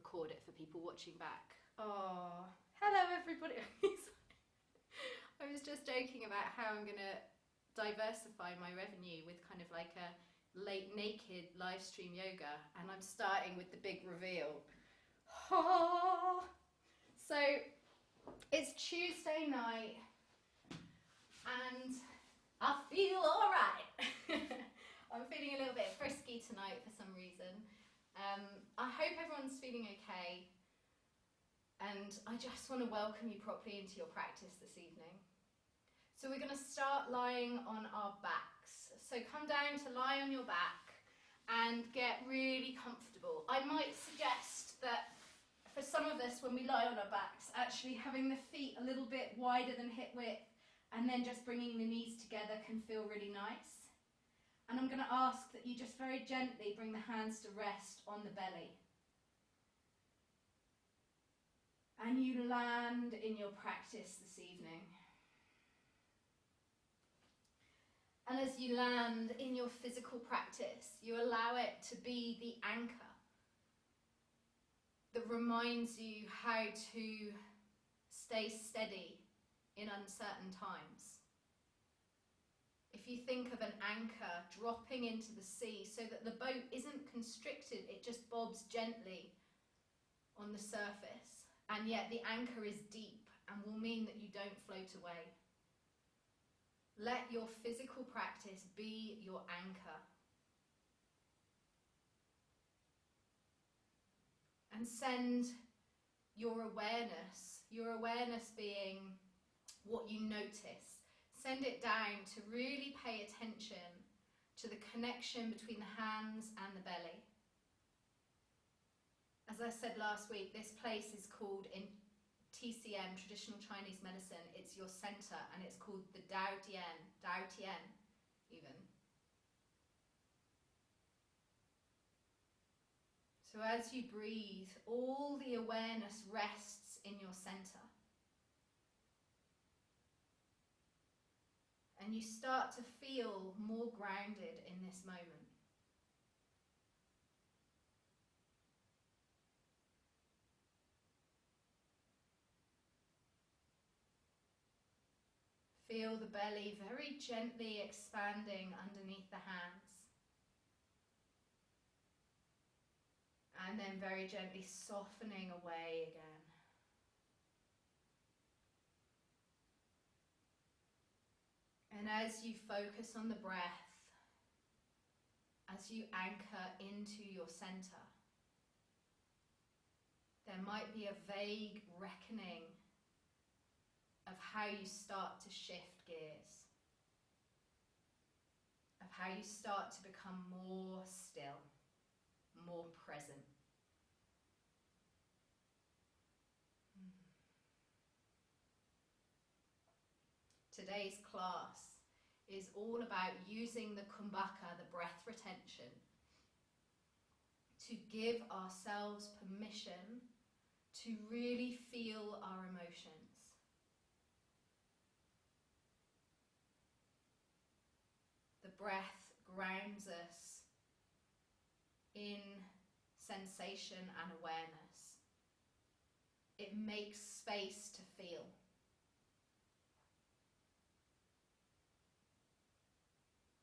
record it for people watching back. Oh, hello everybody. I was just joking about how I'm going to diversify my revenue with kind of like a late naked live stream yoga, and I'm starting with the big reveal. Oh. So it's Tuesday night and I feel alright. I'm feeling a little bit frisky tonight for some reason. I hope everyone's feeling okay, and I just want to welcome you properly into your practice this evening. So we're going to start lying on our backs. So come down to lie on your back and get really comfortable. I might suggest that for some of us, when we lie on our backs, actually having the feet a little bit wider than hip width and then just bringing the knees together can feel really nice. And I'm going to ask that you just very gently bring the hands to rest on the belly. And you land in your practice this evening. And as you land in your physical practice, you allow it to be the anchor that reminds you how to stay steady in uncertain times. If you think of an anchor dropping into the sea so that the boat isn't constricted, it just bobs gently on the surface, and yet the anchor is deep and will mean that you don't float away. Let your physical practice be your anchor. And send your awareness being what you notice, send it down to really pay attention to the connection between the hands and the belly. As I said last week, this place is called, in TCM, traditional Chinese medicine, it's your center, and it's called the Dao Tian even. So as you breathe, all the awareness rests in your center. And you start to feel more grounded in this moment. Feel the belly very gently expanding underneath the hands. And then very gently softening away again. And as you focus on the breath, as you anchor into your center, there might be a vague reckoning of how you start to shift gears, of how you start to become more still, more present. Today's class is all about using the kumbhaka, the breath retention, to give ourselves permission to really feel our emotions. The breath grounds us in sensation and awareness. It makes space to feel.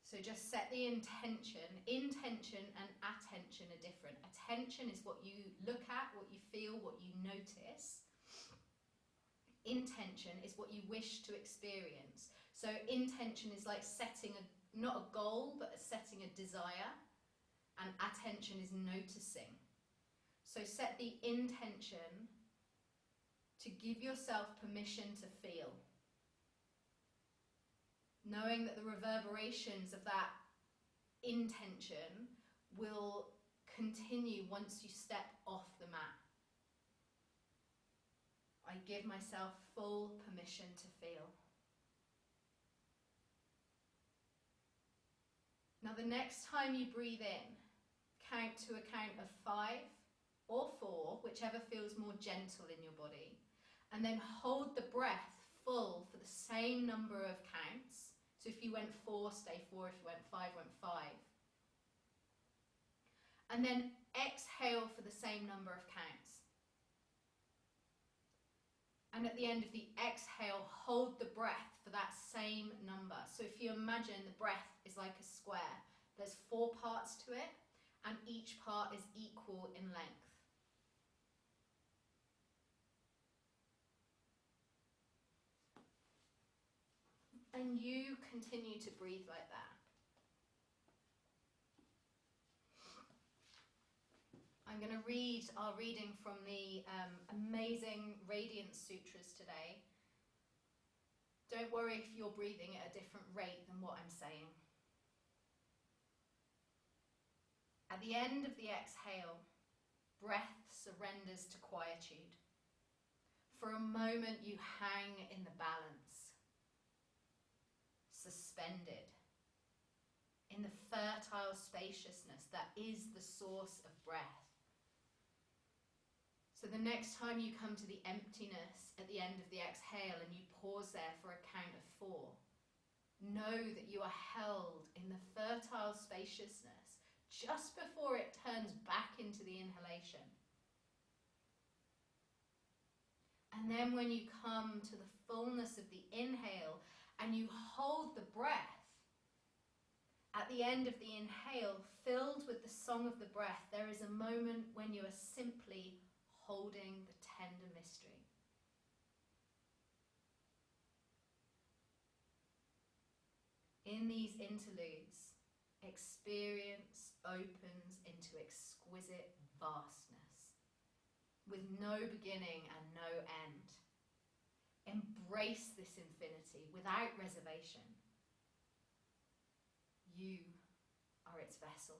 So just set the intention. Intention and attention are different. Attention is what you look at, what you feel, what you notice. Intention is what you wish to experience. So intention is like setting not a goal, but setting a desire. And attention is noticing. So set the intention to give yourself permission to feel, knowing that the reverberations of that intention will continue once you step off the mat. I give myself full permission to feel. Now the next time you breathe in, count to a count of 5 or 4, whichever feels more gentle in your body, and then hold the breath full for the same number of counts. So if you went 4, stay 4. If you went 5, went 5. And then exhale for the same number of counts. And at the end of the exhale, hold the breath for that same number. So if you imagine the breath is like a square, there's 4 parts to it, and each part is equal in length. And you continue to breathe like that. I'm going to read our reading from the amazing Radiance Sutras today. Don't worry if you're breathing at a different rate than what I'm saying. At the end of the exhale, breath surrenders to quietude. For a moment you hang in the balance, suspended in the fertile spaciousness that is the source of breath. So the next time you come to the emptiness at the end of the exhale and you pause there for a count of 4, know that you are held in the fertile spaciousness just before it turns back into the inhalation. And then when you come to the fullness of the inhale and you hold the breath, at the end of the inhale, filled with the song of the breath, there is a moment when you are simply holding the tender mystery. In these interludes, experience opens into exquisite vastness, with no beginning and no end. Embrace this infinity without reservation. You are its vessel.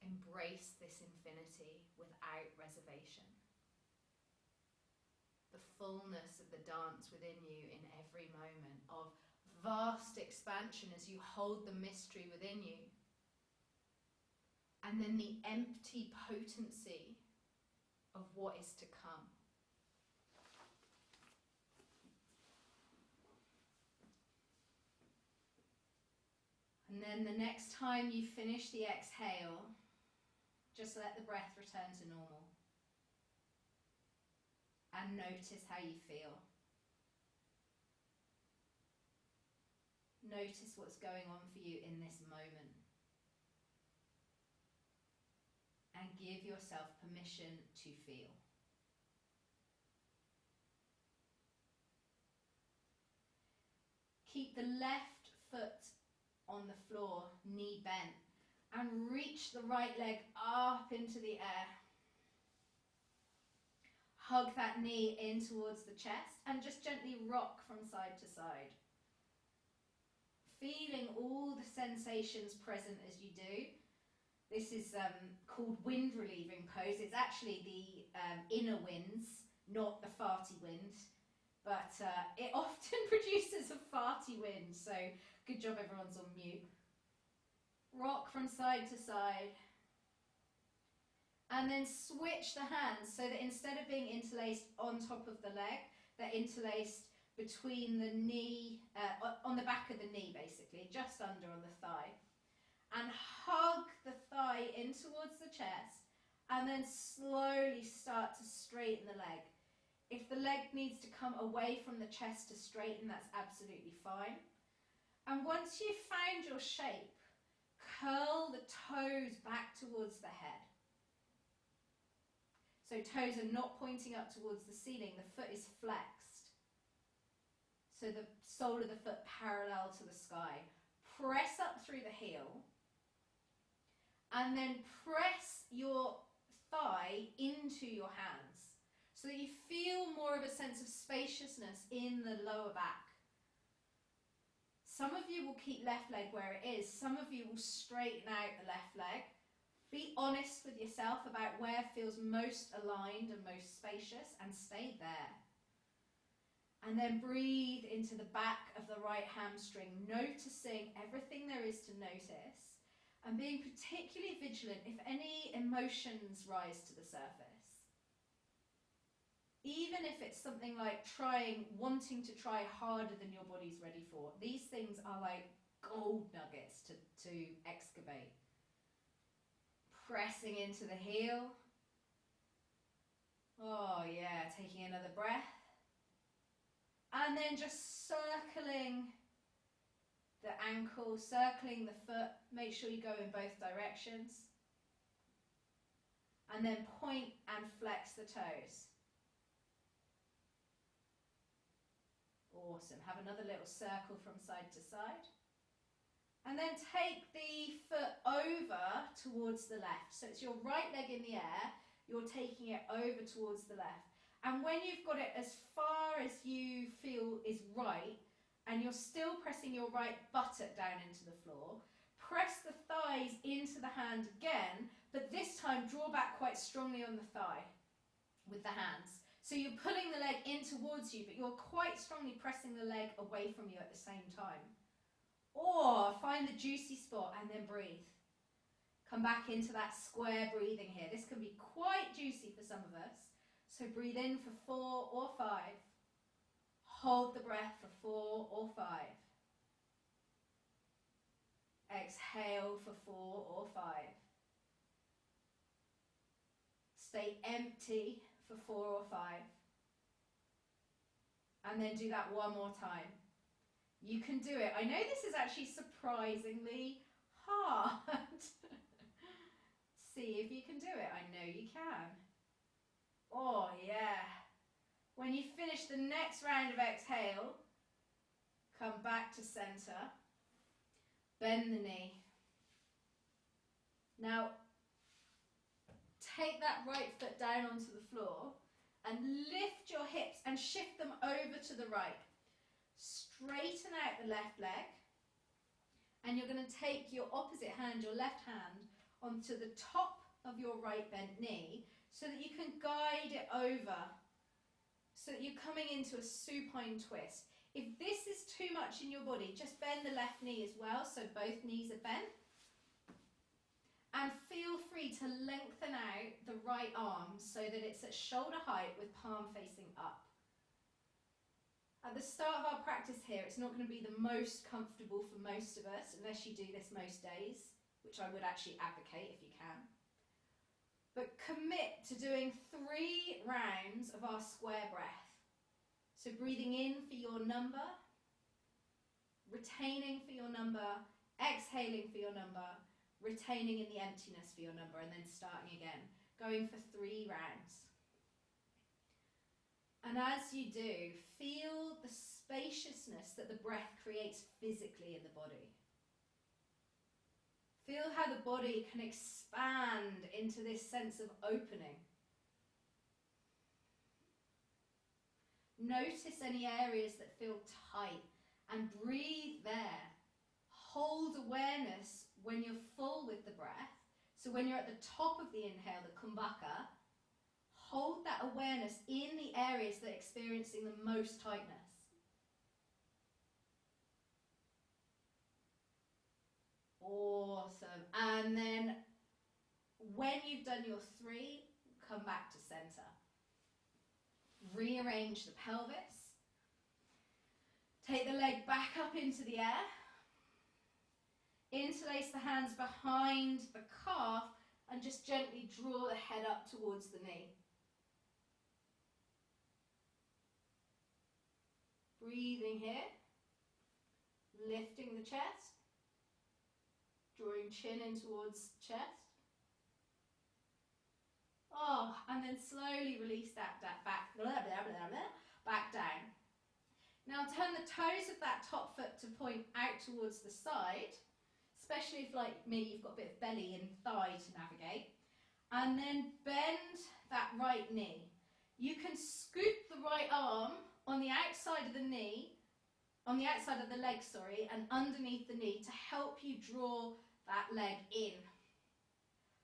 Embrace this infinity without reservation. The fullness of the dance within you in every moment of vast expansion as you hold the mystery within you. And then the empty potency of what is to come. And then the next time you finish the exhale, just let the breath return to normal. And notice how you feel. Notice what's going on for you in this moment. And give yourself permission to feel. Keep the left foot on the floor, knee bent, and reach the right leg up into the air. Hug that knee in towards the chest and just gently rock from side to side. Feeling all the sensations present as you do. This is called wind relieving pose. It's actually the inner winds, not the farty wind. But it often produces a farty wind, so good job everyone's on mute. Rock from side to side. And then switch the hands so that instead of being interlaced on top of the leg, they're interlaced between the knee, on the back of the knee basically, just under on the thigh. And hug the thigh in towards the chest and then slowly start to straighten the leg. If the leg needs to come away from the chest to straighten, that's absolutely fine. And once you've found your shape, curl the toes back towards the head. So toes are not pointing up towards the ceiling, the foot is flexed. So the sole of the foot parallel to the sky. Press up through the heel. And then press your thigh into your hands so that you feel more of a sense of spaciousness in the lower back. Some of you will keep left leg where it is. Some of you will straighten out the left leg. Be honest with yourself about where feels most aligned and most spacious and stay there. And then breathe into the back of the right hamstring, noticing everything there is to notice and being particularly vigilant if any emotions rise to the surface. even if it's something like wanting to try harder than your body's ready for. These things are like gold nuggets to excavate. Pressing into the heel. Oh yeah, taking another breath. And then just circling the ankle, circling the foot. Make sure you go in both directions. And then point and flex the toes. Awesome. Have another little circle from side to side. And then take the foot over towards the left. So it's your right leg in the air, you're taking it over towards the left. And when you've got it as far as you feel is right, and you're still pressing your right buttock down into the floor, press the thighs into the hand again, but this time draw back quite strongly on the thigh with the hands. So you're pulling the leg in towards you, but you're quite strongly pressing the leg away from you at the same time. Or find the juicy spot and then breathe. Come back into that square breathing here. This can be quite juicy for some of us. So breathe in for 4 or 5. Hold the breath for 4 or 5. Exhale for 4 or 5. Stay empty for 4 or 5. And then do that one more time. You can do it. I know this is actually surprisingly hard. See if you can do it. I know you can. Oh, yeah. When you finish the next round of exhale, come back to center. Bend the knee. Now, take that right foot down onto the floor and lift your hips and shift them over to the right. Straighten out the left leg, and you're going to take your opposite hand, your left hand, onto the top of your right bent knee so that you can guide it over, so that you're coming into a supine twist. If this is too much in your body, just bend the left knee as well, so both knees are bent. And feel free to lengthen out the right arm so that it's at shoulder height with palm facing up. At the start of our practice here, it's not going to be the most comfortable for most of us, unless you do this most days, which I would actually advocate if you can. But commit to doing 3 rounds of our square breath. So breathing in for your number, retaining for your number, exhaling for your number, retaining in the emptiness for your number, and then starting again, going for 3 rounds. And as you do, feel the spaciousness that the breath creates physically in the body. Feel how the body can expand into this sense of opening. Notice any areas that feel tight and breathe there. Hold awareness when you're full with the breath. So when you're at the top of the inhale, the kumbhaka, hold that awareness in the areas that are experiencing the most tightness. Awesome. And then when you've done your 3, come back to center. Rearrange the pelvis. Take the leg back up into the air. Interlace the hands behind the calf and just gently draw the head up towards the knee. Breathing here, lifting the chest, drawing chin in towards chest. Oh, and then slowly release that back, blah, blah, blah, blah, back down. Now turn the toes of that top foot to point out towards the side, especially if, like me, you've got a bit of belly and thigh to navigate. And then bend that right knee. You can scoop the right arm on the outside of the knee, on the outside of the leg, sorry, and underneath the knee to help you draw that leg in.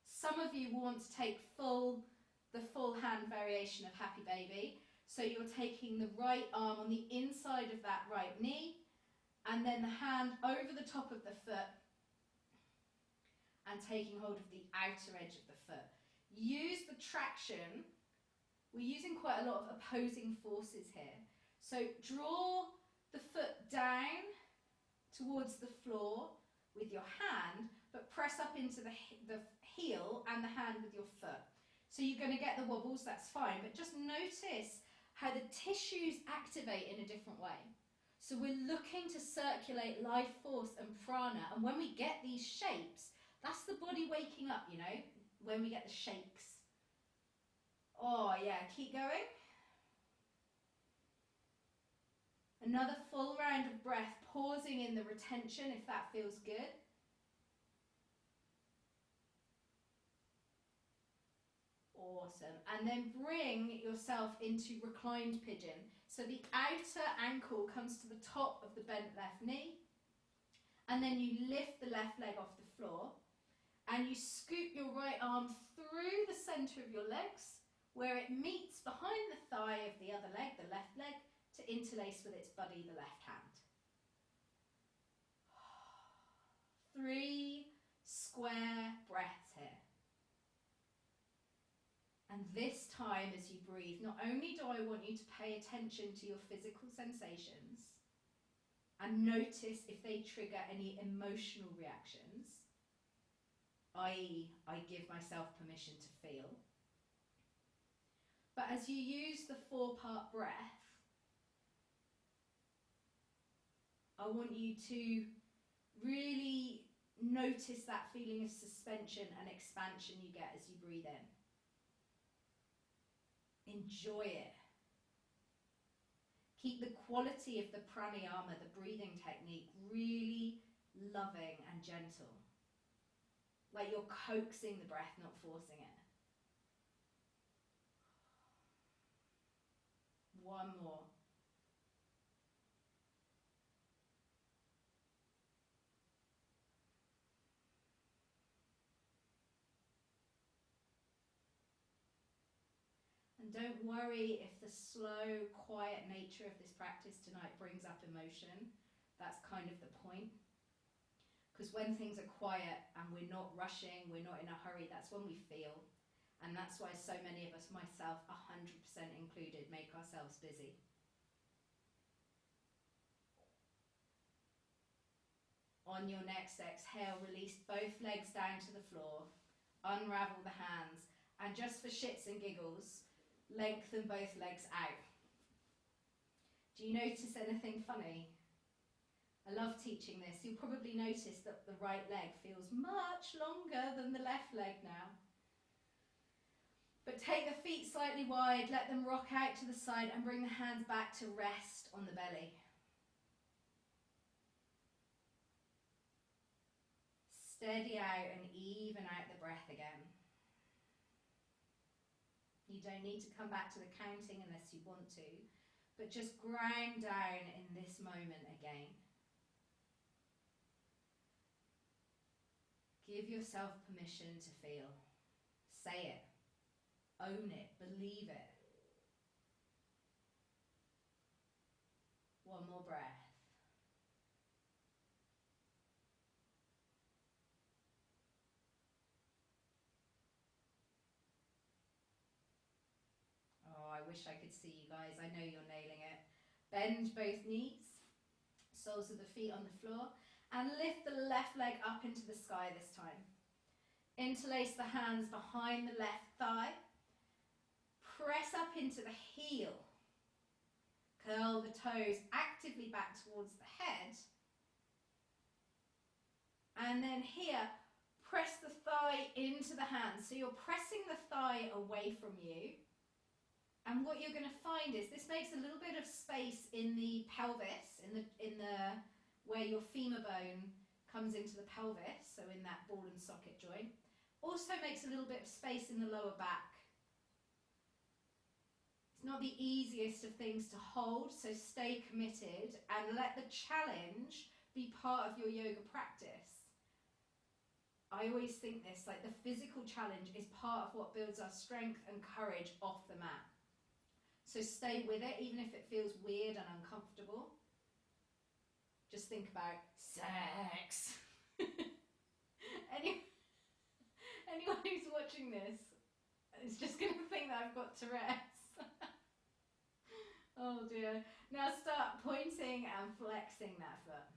Some of you want to take the full hand variation of Happy Baby. So you're taking the right arm on the inside of that right knee, and then the hand over the top of the foot and taking hold of the outer edge of the foot. Use the traction we're using quite a lot of opposing forces here. So draw the foot down towards the floor with your hand, but press up into the heel and the hand with your foot. So you're going to get the wobbles, that's fine, but just notice how the tissues activate in a different way. So we're looking to circulate life force and prana, and when we get these shapes, that's the body waking up, you know, when we get the shakes. Oh yeah, keep going. Another full round of breath, pausing in the retention if that feels good. Awesome. And then bring yourself into reclined pigeon. So the outer ankle comes to the top of the bent left knee. And then you lift the left leg off the floor. And you scoop your right arm through the center of your legs, where it meets behind the thigh of the other leg, the left leg, to interlace with its buddy, the left hand. 3 square breaths here. And this time as you breathe, not only do I want you to pay attention to your physical sensations and notice if they trigger any emotional reactions, i.e., I give myself permission to feel. But as you use the 4-part breath, I want you to really notice that feeling of suspension and expansion you get as you breathe in. Enjoy it. Keep the quality of the pranayama, the breathing technique, really loving and gentle. Like you're coaxing the breath, not forcing it. One more. And don't worry if the slow, quiet nature of this practice tonight brings up emotion. That's kind of the point. Because when things are quiet and we're not rushing, we're not in a hurry, that's when we feel. And that's why so many of us, myself 100% included, make ourselves busy. On your next exhale, release both legs down to the floor, unravel the hands, and just for shits and giggles, lengthen both legs out. Do you notice anything funny? I love teaching this. You'll probably notice that the right leg feels much longer than the left leg now. But take the feet slightly wide, let them rock out to the side and bring the hands back to rest on the belly. Steady out and even out the breath again. You don't need to come back to the counting unless you want to, but just ground down in this moment again. Give yourself permission to feel. Say it. Own it. Believe it. One more breath. Oh, I wish I could see you guys. I know you're nailing it. Bend both knees, soles of the feet on the floor, and lift the left leg up into the sky this time. Interlace the hands behind the left thigh. Press up into the heel. Curl the toes actively back towards the head. And then here, press the thigh into the hands. So you're pressing the thigh away from you. And what you're going to find is this makes a little bit of space in the pelvis, in the where your femur bone comes into the pelvis, so in that ball and socket joint. Also makes a little bit of space in the lower back. It's not the easiest of things to hold, so stay committed and let the challenge be part of your yoga practice. I always think this, like the physical challenge is part of what builds our strength and courage off the mat. So stay with it, even if it feels weird and uncomfortable. Just think about sex. Anyone who's watching this is just going to think that I've got Tourette's. Oh dear. Now start pointing and flexing that foot.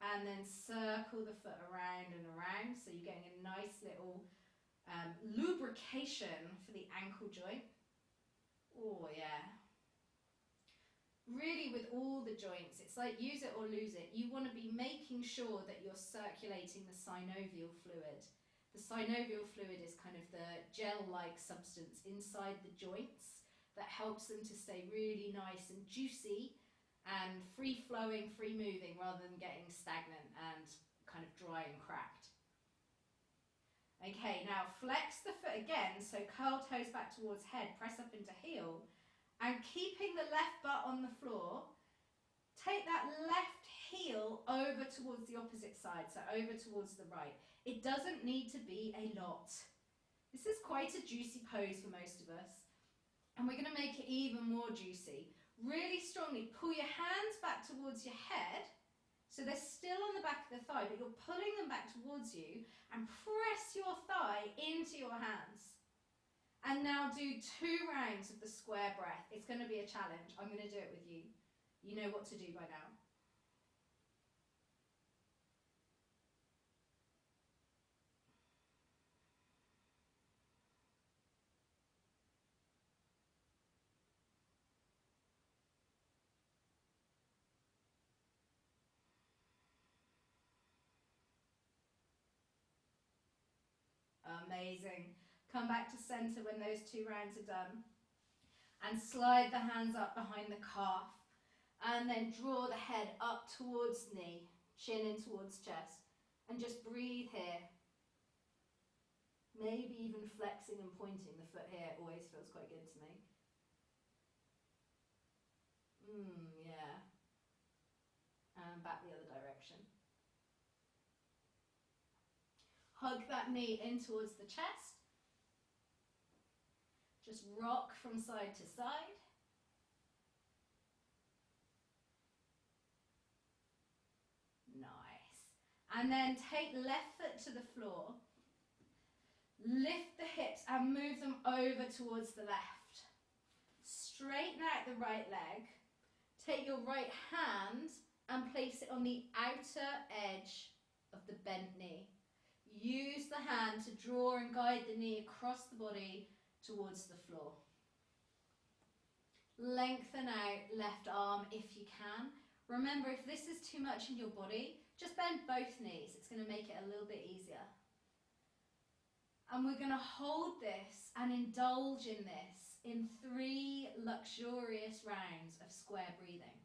And then circle the foot around and around, so you're getting a nice little lubrication for the ankle joint. Oh yeah. Really, with all the joints, it's like use it or lose it. You want to be making sure that you're circulating the synovial fluid. The synovial fluid is kind of the gel-like substance inside the joints that helps them to stay really nice and juicy and free-flowing, free-moving, rather than getting stagnant and kind of dry and cracked. Okay, now flex the foot again, so curl toes back towards head, press up into heel, and keeping the left butt on the floor, take that left heel over towards the opposite side, so over towards the right. It doesn't need to be a lot. This is quite a juicy pose for most of us, and we're going to make it even more juicy. Really strongly pull your hands back towards your head, so they're still on the back of the thigh, but you're pulling them back towards you, and press your thigh into your hands. And now do 2 rounds of the square breath. It's going to be a challenge. I'm going to do it with you. You know what to do by now. Amazing. Come back to center when those 2 rounds are done. And slide the hands up behind the calf. And then draw the head up towards knee, chin in towards chest. And just breathe here. Maybe even flexing and pointing the foot here always feels quite good to me. Yeah. And back the other direction. Hug that knee in towards the chest. Just rock from side to side. Nice. And then take left foot to the floor. Lift the hips and move them over towards the left. Straighten out the right leg. Take your right hand and place it on the outer edge of the bent knee. Use the hand to draw and guide the knee across the body towards the floor. Lengthen out left arm if you can. Remember, if this is too much in your body, just bend both knees. It's going to make it a little bit easier. And we're going to hold this and indulge in this in 3 luxurious rounds of square breathing.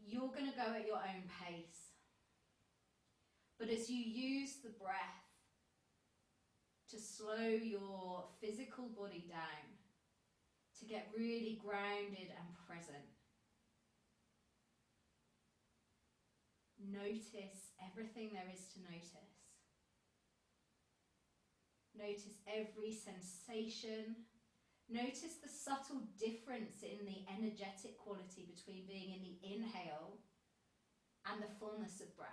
You're going to go at your own pace. But as you use the breath to slow your physical body down, to get really grounded and present, notice everything there is to notice. Notice every sensation. Notice the subtle difference in the energetic quality between being in the inhale and the fullness of breath.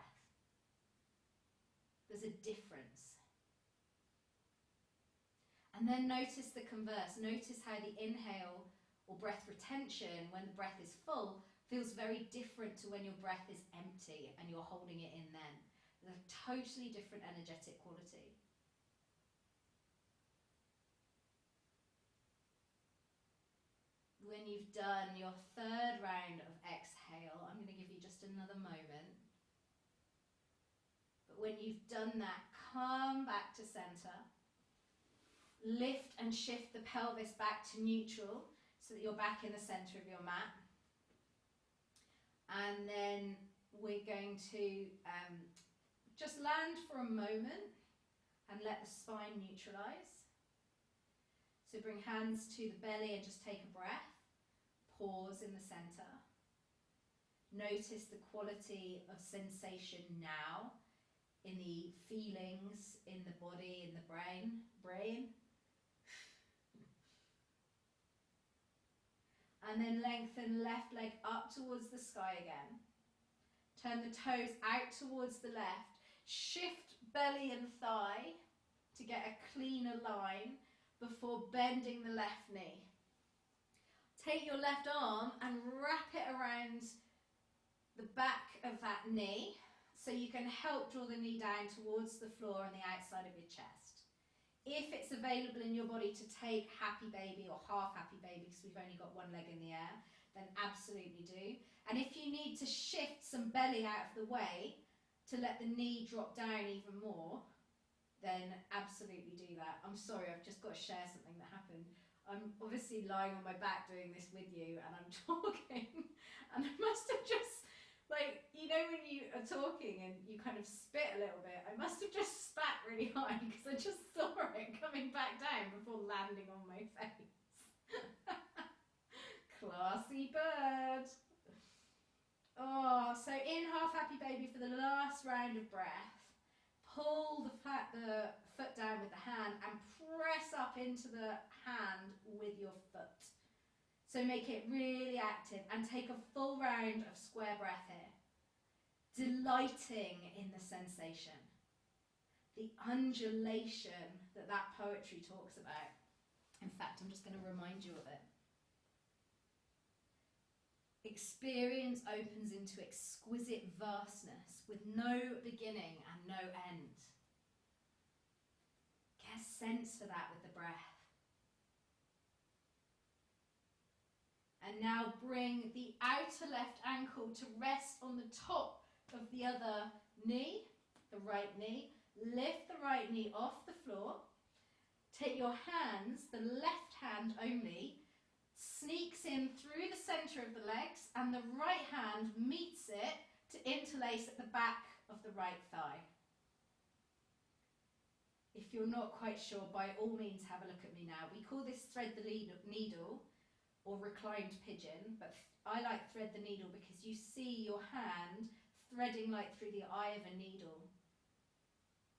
There's a difference. And then notice the converse. Notice how the inhale or breath retention, when the breath is full, feels very different to when your breath is empty and you're holding it in then. There's a totally different energetic quality. When you've done your 3rd round of exhale, I'm going to give you just another moment. But when you've done that, come back to center. Lift and shift the pelvis back to neutral so that you're back in the center of your mat. And then we're going to just land for a moment and let the spine neutralize. So bring hands to the belly and just take a breath. Pause in the center. Notice the quality of sensation now in the feelings, in the body, in the brain. And then lengthen left leg up towards the sky again. Turn the toes out towards the left. Shift belly and thigh to get a cleaner line, before bending the left knee. Take your left arm and wrap it around the back of that knee so you can help draw the knee down towards the floor and the outside of your chest. If it's available in your body to take happy baby or half happy baby, because we've only got one leg in the air, then absolutely do. And if you need to shift some belly out of the way to let the knee drop down even more, then absolutely do that. I'm sorry, I've just got to share something that happened. I'm obviously lying on my back doing this with you and I'm talking and I must have just, like, you know when you are talking and you kind of spit a little bit, I must have just spat really high because I just saw it coming back down before landing on my face. Classy bird. Oh, so in half happy baby for the last round of breath. Pull the foot down with the hand and press up into the hand with your foot. So make it really active and take a full round of square breath here. Delighting in the sensation. The undulation that poetry talks about. In fact, I'm just going to remind you of it. Experience opens into exquisite vastness with no beginning and no end. Get a sense for that with the breath. And now bring the outer left ankle to rest on the top of the other knee, the right knee. Lift the right knee off the floor. Take your hands, the left hand only, sneaks in through the centre of the legs and the right hand meets it to interlace at the back of the right thigh. If you're not quite sure, by all means have a look at me now. We call this thread the needle or reclined pigeon, but I like thread the needle because you see your hand threading like through the eye of a needle.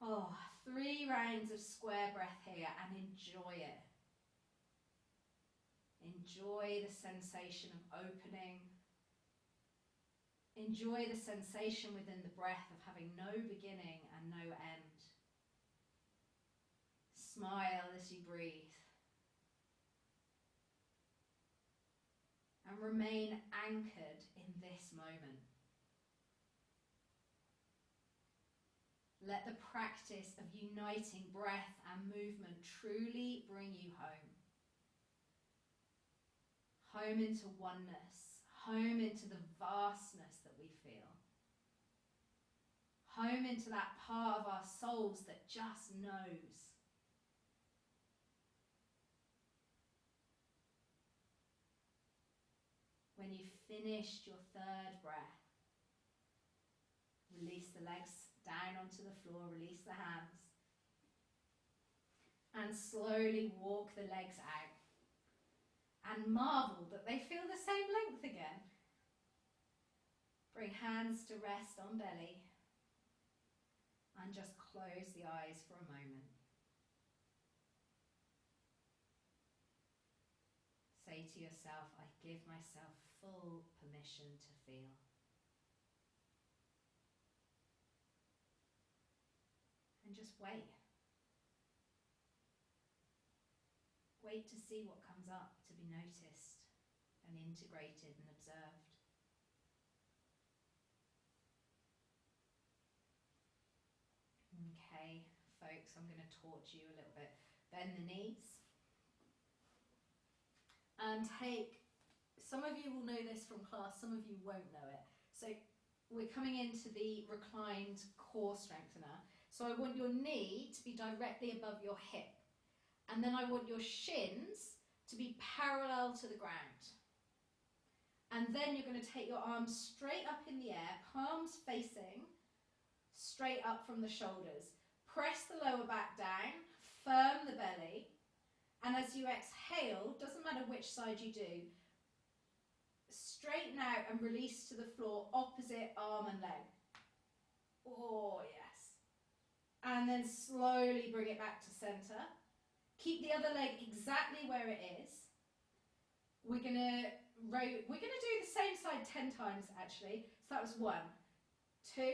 Oh, 3 rounds of square breath here and enjoy it. Enjoy the sensation of opening. Enjoy the sensation within the breath of having no beginning and no end. Smile as you breathe. And remain anchored in this moment. Let the practice of uniting breath and movement truly bring you home. Home into oneness, home into the vastness that we feel. Home into that part of our souls that just knows. When you've finished your 3rd breath, release the legs down onto the floor, release the hands, and slowly walk the legs out. And marvel that they feel the same length again. Bring hands to rest on belly and just close the eyes for a moment. Say to yourself, I give myself full permission to feel. And just wait. Wait to see what comes up, to be noticed and integrated and observed. Okay, folks, I'm going to torture you a little bit. Bend the knees. And take, some of you will know this from class, some of you won't know it. So we're coming into the reclined core strengthener. So I want your knee to be directly above your hip. And then I want your shins to be parallel to the ground. And then you're going to take your arms straight up in the air, palms facing, straight up from the shoulders. Press the lower back down, firm the belly, and as you exhale, doesn't matter which side you do, straighten out and release to the floor, opposite arm and leg. Oh, yes. And then slowly bring it back to center. Keep the other leg exactly where it is. We're going to do the same side 10 times actually. So that was 1, 2,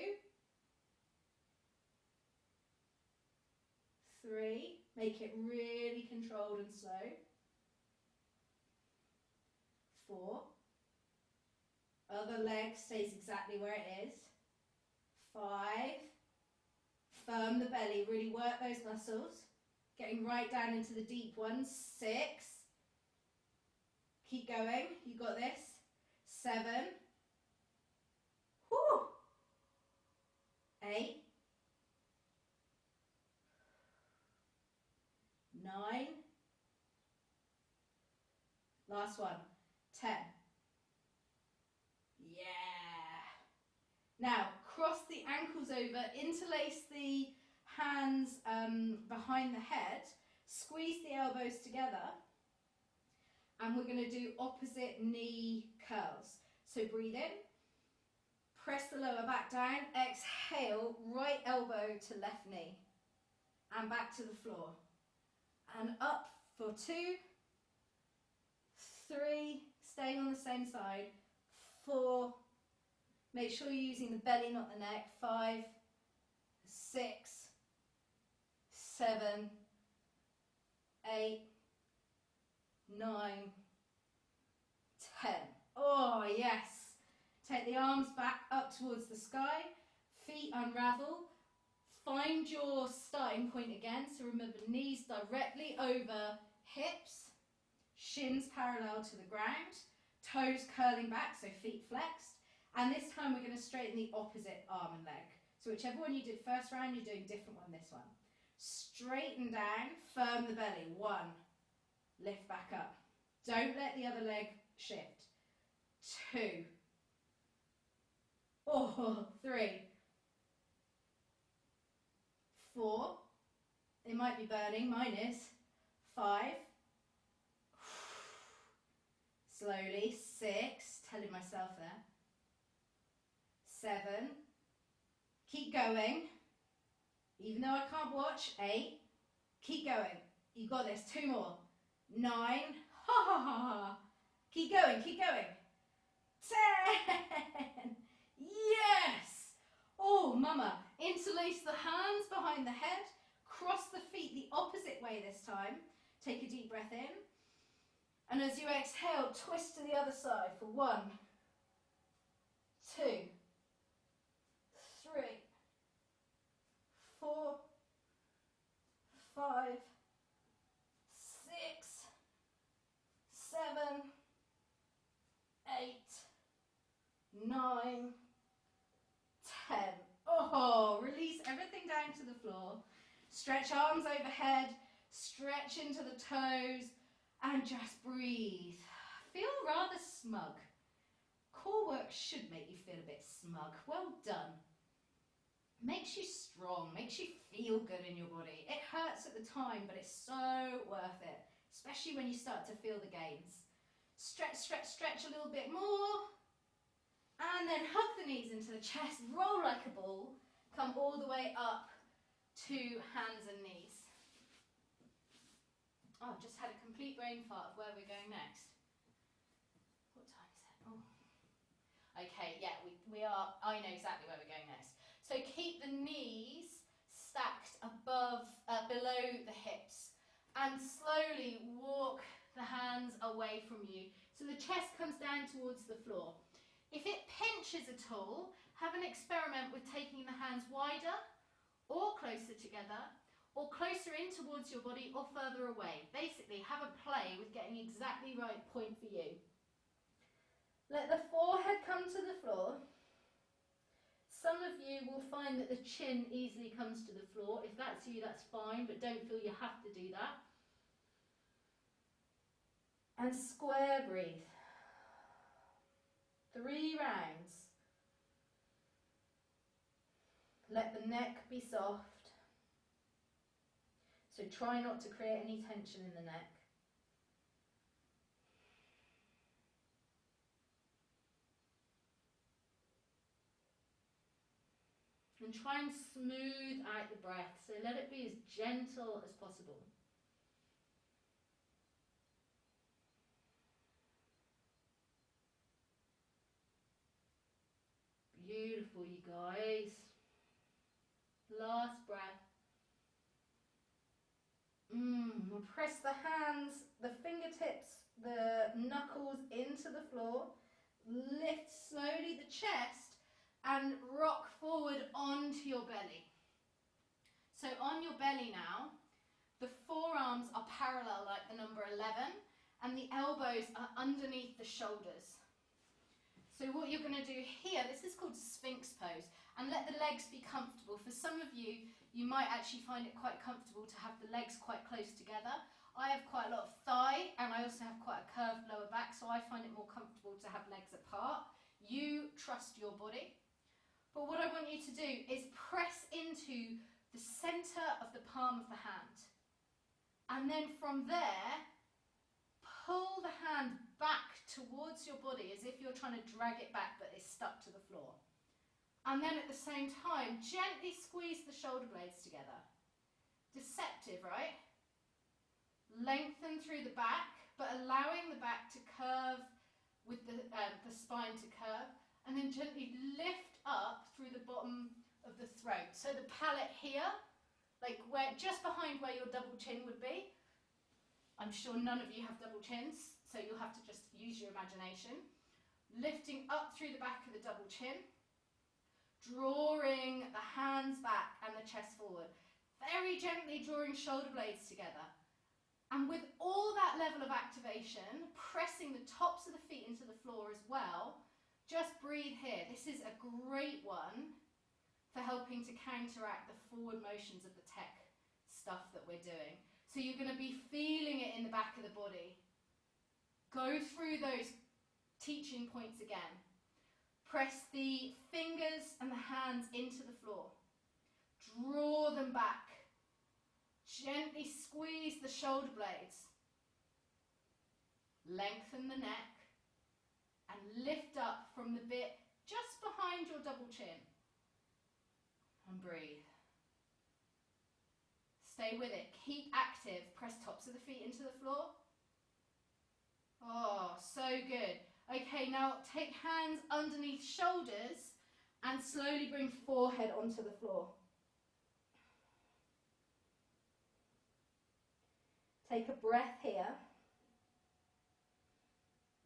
3, Make it really controlled and slow. 4. Other leg stays exactly where it is. 5. Firm the belly, really work those muscles. Getting right down into the deep ones. 6. Keep going, you got this. 7. Whew. 8. 9. Last one. 10. Yeah. Now, cross the ankles over, interlace the hands behind the head, squeeze the elbows together, and we're going to do opposite knee curls. So breathe in, press the lower back down, exhale, right elbow to left knee, and back to the floor. And up for 2, 3, staying on the same side, 4, make sure you're using the belly, not the neck, 5, 6, 7, 8, 9, 10. Oh, yes. Take the arms back up towards the sky, feet unravel, find your starting point again. So remember, knees directly over hips, shins parallel to the ground, toes curling back, so feet flexed. And this time we're going to straighten the opposite arm and leg. So whichever one you did first round, you're doing different one this one. Straighten down, firm the belly. 1, lift back up. Don't let the other leg shift. 2, 3, 4, it might be burning, mine is. 5, slowly. 6, telling myself there. 7, keep going, even though I can't watch. 8, keep going, you got this. 2 more. 9, ha ha ha ha, keep going, keep going. 10, yes. Oh mama, interlace the hands behind the head, cross the feet the opposite way this time. Take a deep breath in, and as you exhale, twist to the other side for 1, 2, 3, 4, 5, 6, 7, 8, 9, 10. Oh, release everything down to the floor. Stretch arms overhead, stretch into the toes, and just breathe. Feel rather smug. Core work should make you feel a bit smug. Well done. Makes you strong, makes you feel good in your body. It hurts at the time, but it's so worth it, especially when you start to feel the gains. Stretch, stretch, stretch a little bit more, and then hug the knees into the chest, roll like a ball, come all the way up to hands and knees. Oh, I've just had a complete brain fart of where we're going next. What time is it? Oh. Okay, yeah, we are, I know exactly where we're going next. So keep the knees stacked below the hips, and slowly walk the hands away from you. So the chest comes down towards the floor. If it pinches at all, have an experiment with taking the hands wider or closer together, or closer in towards your body or further away. Basically, have a play with getting exactly right point for you. Let the forehead come to the floor. Some of you will find that the chin easily comes to the floor. If that's you, that's fine, but don't feel you have to do that. And square breathe. 3 rounds. Let the neck be soft. So try not to create any tension in the neck. And try and smooth out the breath. So let it be as gentle as possible. Beautiful, you guys. Last breath. Press the hands, the fingertips, the knuckles into the floor. Lift slowly the chest and rock forward onto your belly. So on your belly now, the forearms are parallel like the number 11 and the elbows are underneath the shoulders. So what you're going to do here, this is called Sphinx pose, and let the legs be comfortable. For some of you, you might actually find it quite comfortable to have the legs quite close together. I have quite a lot of thigh and I also have quite a curved lower back, so I find it more comfortable to have legs apart. You trust your body. But what I want you to do is press into the centre of the palm of the hand. And then from there, pull the hand back towards your body as if you're trying to drag it back but it's stuck to the floor. And then at the same time, gently squeeze the shoulder blades together. Deceptive, right? Lengthen through the back, but allowing the back to curve with the spine to curve, and then gently lift up through the bottom of the throat. So the palate here, like just behind where your double chin would be. I'm sure none of you have double chins, so you'll have to just use your imagination. Lifting up through the back of the double chin, drawing the hands back and the chest forward. Very gently drawing shoulder blades together. And with all that level of activation, pressing the tops of the feet into the floor as well, just breathe here. This is a great one for helping to counteract the forward motions of the tech stuff that we're doing. So you're going to be feeling it in the back of the body. Go through those teaching points again. Press the fingers and the hands into the floor. Draw them back. Gently squeeze the shoulder blades. Lengthen the neck and lift up from the bit just behind your double chin. And breathe. Stay with it. Keep active. Press tops of the feet into the floor. Oh, so good. Okay, now take hands underneath shoulders and slowly bring forehead onto the floor. Take a breath here.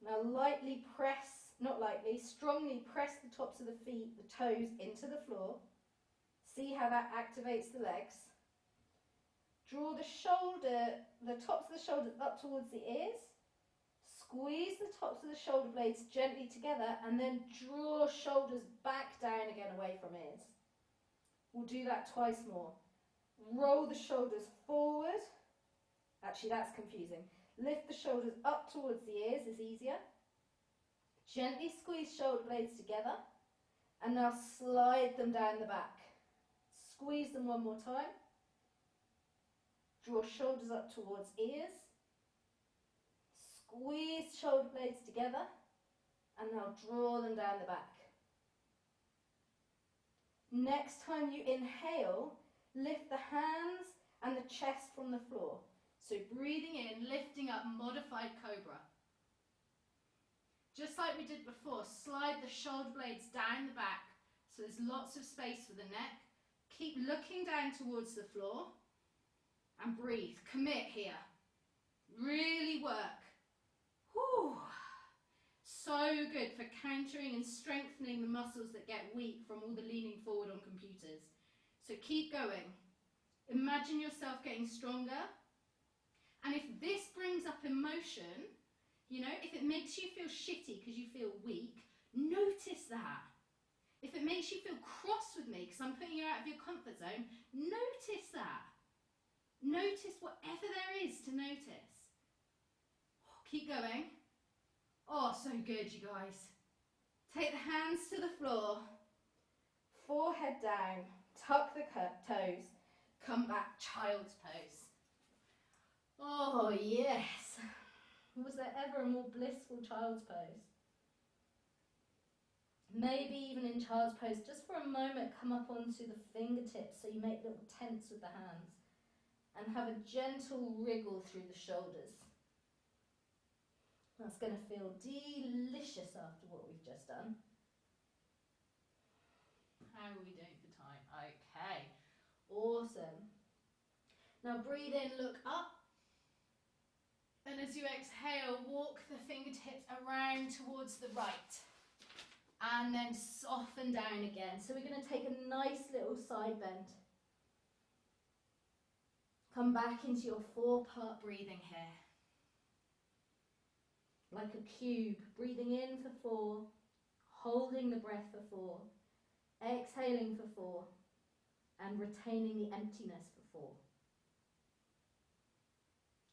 Now lightly press, not lightly, strongly press the tops of the feet, the toes into the floor. See how that activates the legs. Draw the tops of the shoulders up towards the ears. Squeeze the tops of the shoulder blades gently together and then draw shoulders back down again away from ears. We'll do that twice more. Roll the shoulders forward. Actually, that's confusing. Lift the shoulders up towards the ears is easier. Gently squeeze shoulder blades together and now slide them down the back. Squeeze them one more time. Draw shoulders up towards ears. Squeeze shoulder blades together and now draw them down the back. Next time you inhale, lift the hands and the chest from the floor. So breathing in, lifting up, modified cobra. Just like we did before, slide the shoulder blades down the back so there's lots of space for the neck. Keep looking down towards the floor and breathe. Commit here. Really work. Whew. So good for countering and strengthening the muscles that get weak from all the leaning forward on computers. So keep going. Imagine yourself getting stronger. And if this brings up emotion, you know, if it makes you feel shitty because you feel weak, notice that. If it makes you feel cross with me because I'm putting you out of your comfort zone, notice that. Notice whatever there is to notice. Keep going. Oh, so good, you guys. Take the hands to the floor. Forehead down. Tuck the toes. Come back, child's pose. Oh, yes. Was there ever a more blissful child's pose? Maybe even in child's pose, just for a moment, come up onto the fingertips so you make little tents with the hands and have a gentle wriggle through the shoulders. That's going to feel delicious after what we've just done. How are we doing for time? Okay, awesome. Now breathe in, look up. And as you exhale, walk the fingertips around towards the right. And then soften down again. So we're going to take a nice little side bend. Come back into your 4-part breathing here. Like a cube, breathing in for 4, holding the breath for 4, exhaling for 4, and retaining the emptiness for 4.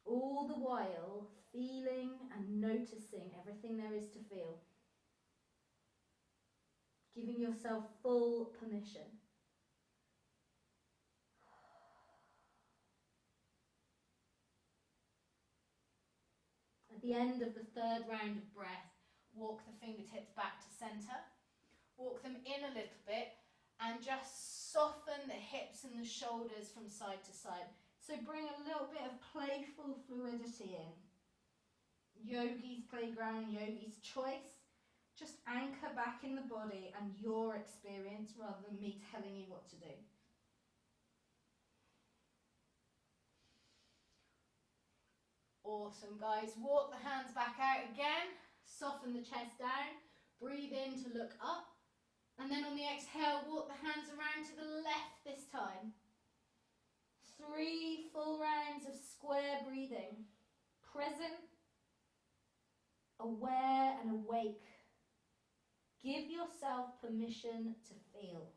All the while feeling and noticing everything there is to feel. Giving yourself full permission. At the end of the 3rd round of breath, walk the fingertips back to centre. Walk them in a little bit and just soften the hips and the shoulders from side to side. So bring a little bit of playful fluidity in. Yogi's playground, yogi's choice. Just anchor back in the body and your experience rather than me telling you what to do. Awesome, guys. Walk the hands back out again. Soften the chest down. Breathe in to look up. And then on the exhale, walk the hands around to the left this time. 3 full rounds of square breathing. Present, aware and awake. Give yourself permission to feel.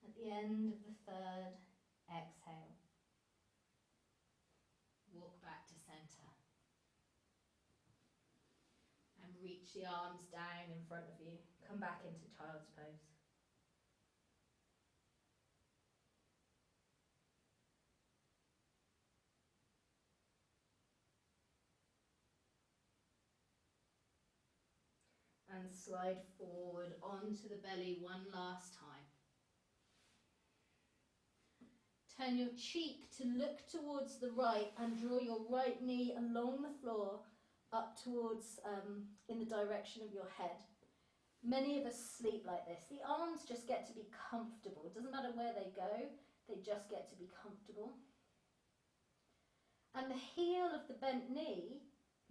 At the end of the 3rd exhale, walk back to centre and reach the arms down in front of you. Come back into child's pose. And slide forward onto the belly one last time. Turn your cheek to look towards the right and draw your right knee along the floor up towards, in the direction of your head. Many of us sleep like this. The arms just get to be comfortable. It doesn't matter where they go, they just get to be comfortable. And the heel of the bent knee,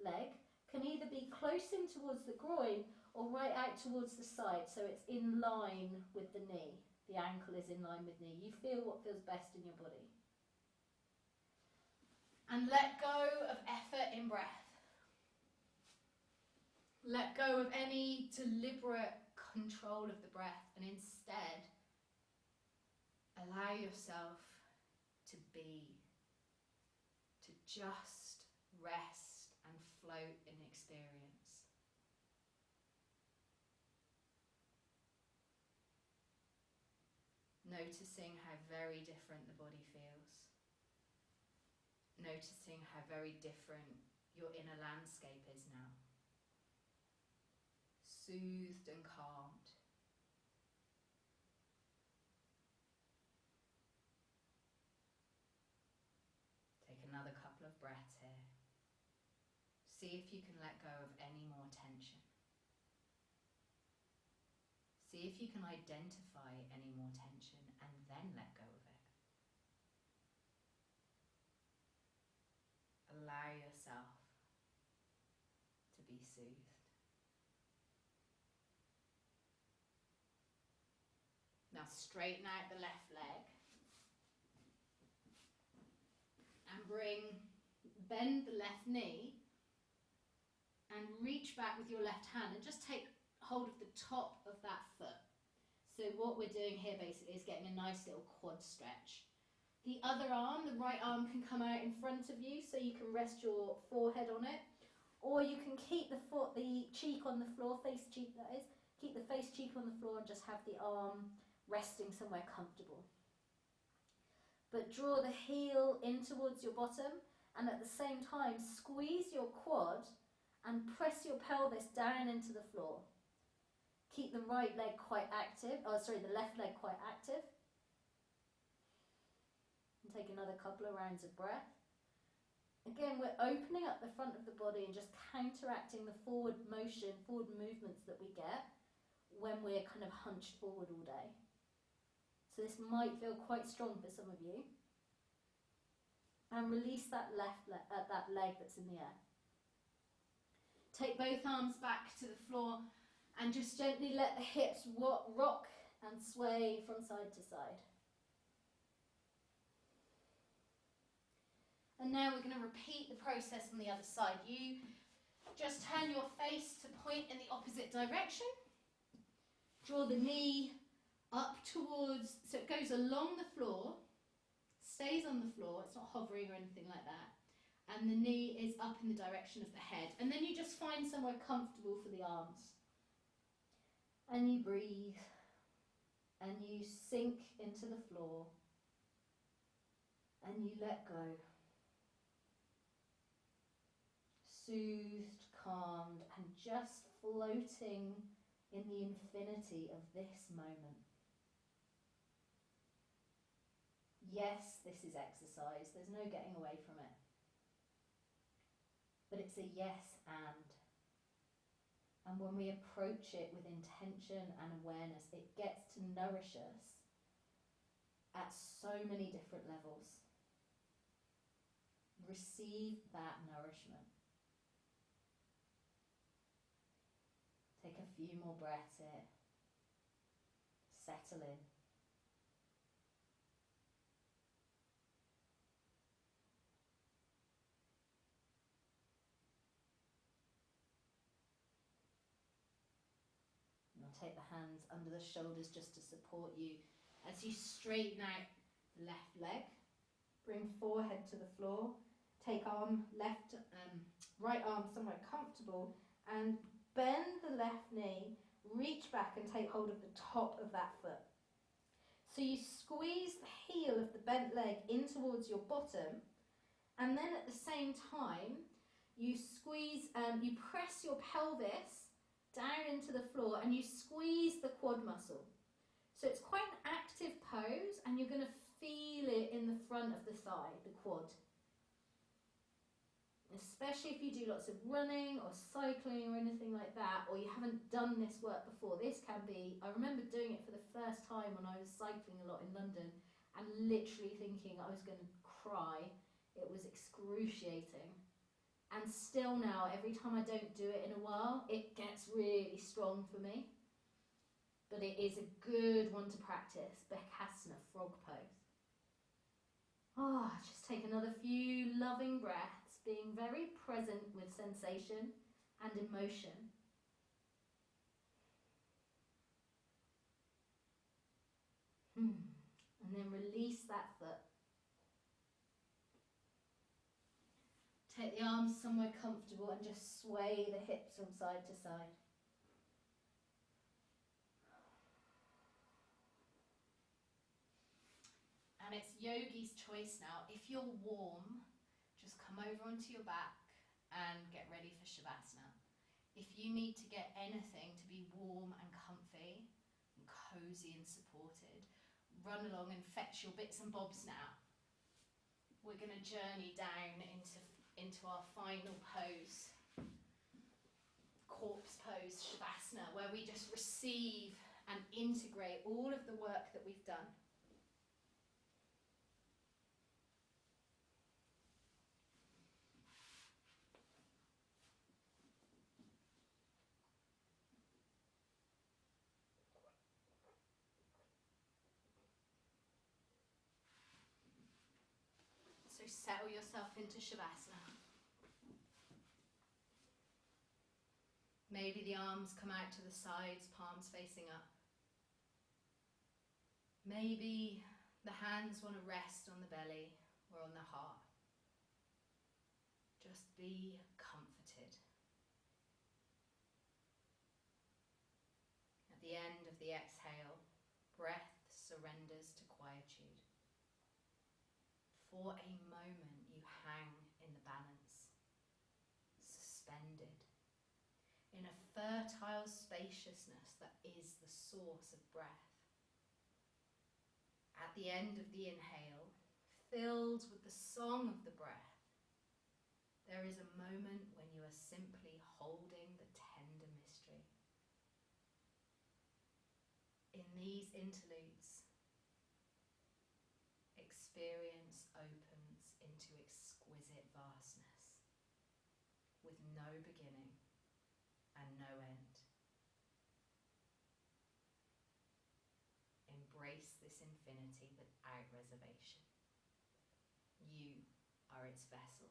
leg, can either be close in towards the groin or right out towards the side, so it's in line with the knee. The ankle is in line with knee. You feel what feels best in your body. And let go of effort in breath. Let go of any deliberate control of the breath and instead allow yourself to be, to just rest and float in experience. Noticing how very different the body feels. Noticing how very different your inner landscape is now. Soothed and calmed. Take another couple of breaths here. See if you can let go of any more tension. See if you can identify any more tension and then let go of it. Allow yourself to be soothed. Now straighten out the left leg and bend the left knee and reach back with your left hand and just take hold of the top of that foot. So what we're doing here basically is getting a nice little quad stretch. The other arm, the right arm, can come out in front of you so you can rest your forehead on it, or you can keep the cheek on the floor, face cheek that is, keep the face cheek on the floor and just have the arm resting somewhere comfortable. But draw the heel in towards your bottom and at the same time squeeze your quad and press your pelvis down into the floor. Keep the right leg quite active, the left leg quite active. And take another couple of rounds of breath. Again, we're opening up the front of the body and just counteracting the forward motion, forward movements that we get when we're kind of hunched forward all day. So this might feel quite strong for some of you. And release that that leg that's in the air. Take both arms back to the floor and just gently let the hips rock and sway from side to side. And now we're going to repeat the process on the other side. You just turn your face to point in the opposite direction. Draw the knee up towards, so it goes along the floor, stays on the floor, it's not hovering or anything like that. And the knee is up in the direction of the head. And then you just find somewhere comfortable for the arms. And you breathe. And you sink into the floor. And you let go. Soothed, calmed, and just floating in the infinity of this moment. Yes, this is exercise. There's no getting away from it. But it's a yes and. And when we approach it with intention and awareness, it gets to nourish us at so many different levels. Receive that nourishment. Take a few more breaths here. Settle in. Take the hands under the shoulders just to support you as you straighten out the left leg. Bring forehead to the floor. Take right arm somewhere comfortable and bend the left knee. Reach back and take hold of the top of that foot. So you squeeze the heel of the bent leg in towards your bottom, and then at the same time you press your pelvis down into the floor and you squeeze the quad muscle. So it's quite an active pose and you're going to feel it in the front of the thigh, the quad. Especially if you do lots of running or cycling or anything like that, or you haven't done this work before. This can be, I remember doing it for the first time when I was cycling a lot in London and literally thinking I was going to cry. It was excruciating. And still now, every time I don't do it in a while, it gets really strong for me. But it is a good one to practice, Bakasana, frog pose. Just take another few loving breaths, being very present with sensation and emotion. And then release that foot. Take the arms somewhere comfortable and just sway the hips from side to side. And it's yogi's choice now. If you're warm, just come over onto your back and get ready for Shavasana. If you need to get anything to be warm and comfy and cozy and supported, run along and fetch your bits and bobs now. We're going to journey down into our final pose, corpse pose, Shavasana, where we just receive and integrate all of the work that we've done. So settle yourself into Shavasana. Maybe the arms come out to the sides, palms facing up. Maybe the hands want to rest on the belly or on the heart. Just be comforted. At the end of the exhale, breath surrenders to quietude. For a moment, you hang in the balance, suspended, in a fertile spaciousness that is the source of breath. At the end of the inhale, filled with the song of the breath, there is a moment when you are simply holding the tender mystery. In these interludes, experience opens into exquisite vastness, with no beginning and no end. Embrace this infinity without reservation. You are its vessel.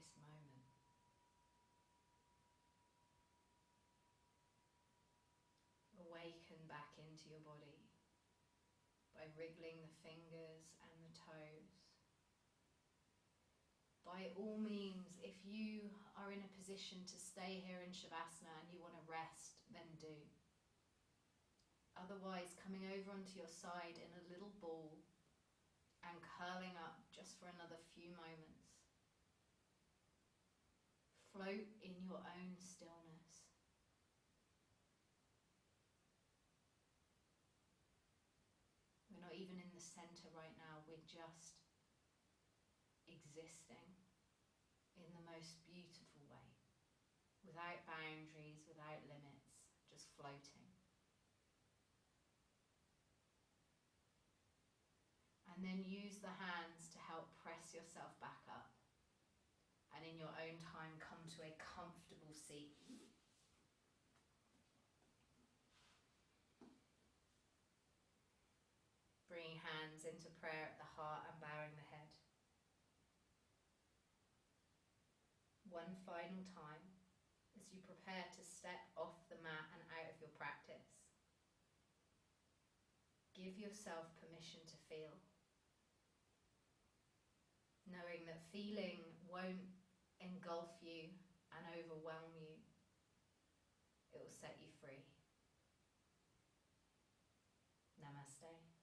this moment. Awaken back into your body by wriggling the fingers and the toes. By all means, if you are in a position to stay here in Shavasana and you want to rest, then do. Otherwise, coming over onto your side in a little ball and curling up just for another few moments. Float in your own stillness. We're not even in the center right now, we're just existing in the most beautiful way, without boundaries, without limits, just floating. And then use the hands to help press yourself back up, and in your own time come to a comfortable seat. Bringing hands into prayer at the heart and bowing the head. One final time as you prepare to step off the mat and out of your practice. Give yourself permission to feel, knowing that feeling won't engulf you and overwhelm you. It will set you free. Namaste.